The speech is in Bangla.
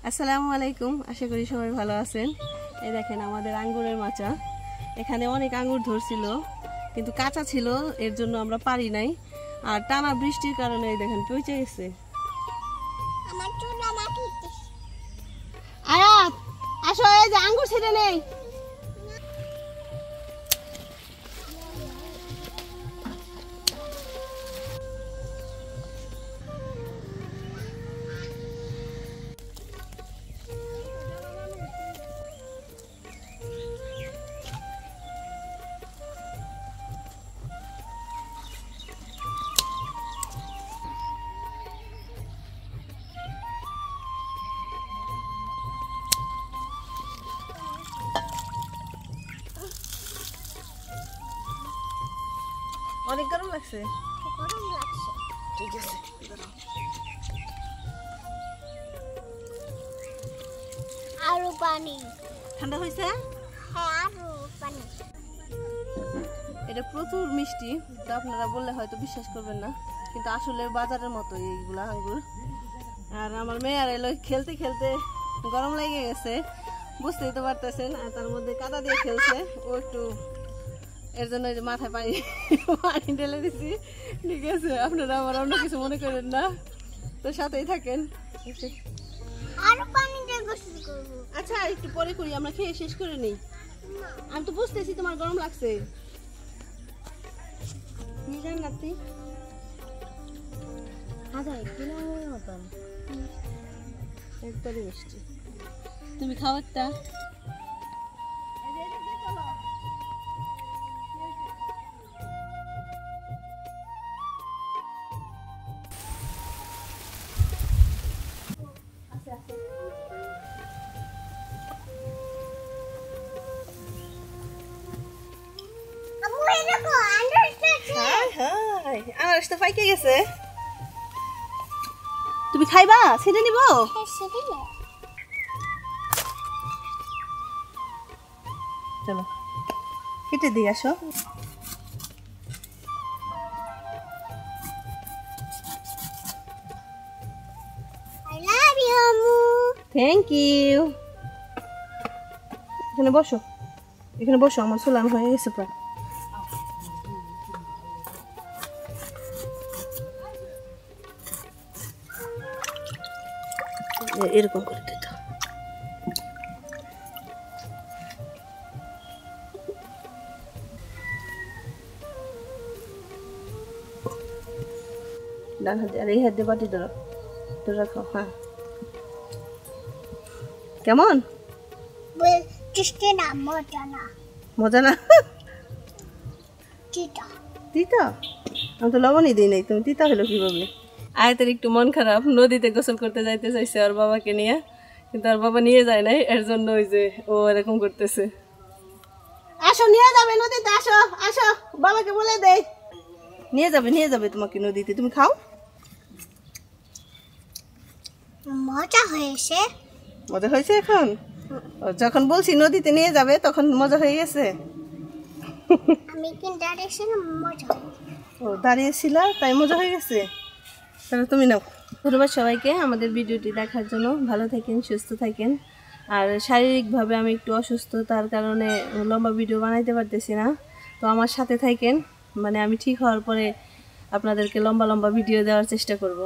আসসালামু আলাইকুম, আশা করি সবাই ভালো আছেন। এই দেখেন আমাদের আঙ্গুরের মাচা, এখানে অনেক আঙ্গুর ধরছিল কিন্তু কাঁচা ছিল, এর জন্য আমরা পারি নাই। আর টানা বৃষ্টির কারণে এই দেখেন পচে গেছে। আয়াত আসো, এই যে আঙ্গুর ছিঁড়ে নেই। অনেক গরম লাগছে। ঠিক আছে, আরো পানি ঠান্ডা হয়েছে। হ্যাঁ, আরো পানি। এটা প্রচুর মিষ্টি, তো আপনারা বললে হয়তো বিশ্বাস করবেন না, কিন্তু আসলে বাজারের মতো এইগুলা আঙ্গুর। আর আমার মেয়ে আর এলো খেলতে খেলতে গরম লেগে গেছে, বুঝতেই তো পারতেছেন। আর তার মধ্যে কাদা দিয়ে খেলছে ও একটু, এর জন্য মাথায় পানি পানি ঢেলে দিছি। ঠিক আছে, আপনারা আমার অন্য কিছু মনে করেন না, তো সাথেই থাকেন। আরো পানি দিয়ে গোসল করব। আচ্ছা, একটু পরে করি, আমরা খেয়ে শেষ করে নিই। আমি তো বুঝতেছি তোমার গরম লাগছে। নিজান নাতি একবারই মিষ্টি। তুমি খাও একটা। আনারস তো পাইকে গেছে, তুমি খাইবা? ছিঁড়ে নিব। চলো কেটে দিয়ে আসো। I love you, Amu. Thank you. এখানে বসো, এখানে বসো, আমার সুলাম হয়ে গেছে প্রায়। এরকম করে দিত। ডান হাতে, আর এই হাত দিয়ে বাটি ধরো, ধরে রাখো। হ্যাঁ, কেমন? টেস্টি না, মজা না। মজা না? তিতা। তিতা? আমি তো লবণই দিই নাই, তুমি তিতা হলো কিভাবে? আয়াতের একটু মন খারাপ, নদীতে গোসল করতে যাইতে চাইছে ওর বাবাকে নিয়ে, কিন্তু ওর বাবা নিয়ে যায় নাই, এর জন্য ওই যে ও এরকম করতেছে। আসো, নিয়ে যাবে নদীতে, আসো আসো, বাবাকে বলে দেই নিয়ে যাবে, নিয়ে যাবে তোমাকে নদীতে। তুমি খাও। মজা হয়েছে। মজা হয়েছে এখন? যখন বলছি নদীতে নিয়ে যাবে তখন মজা হয়ে গেছে। আমি কিন্তু দাঁড়িয়েছিলাম, মজা। ও দাঁড়িয়েছিল তাই মজা হয়ে গেছে। তাহলে তুমি নাও। ধন্যবাদ সবাইকে আমাদের ভিডিওটি দেখার জন্য। ভালো থাকেন, সুস্থ থাকেন। আর শারীরিকভাবে আমি একটু অসুস্থ, তার কারণে লম্বা ভিডিও বানাইতে পারতেছি না, তো আমার সাথে থাকেন। মানে আমি ঠিক হওয়ার পরে আপনাদেরকে লম্বা লম্বা ভিডিও দেওয়ার চেষ্টা করব।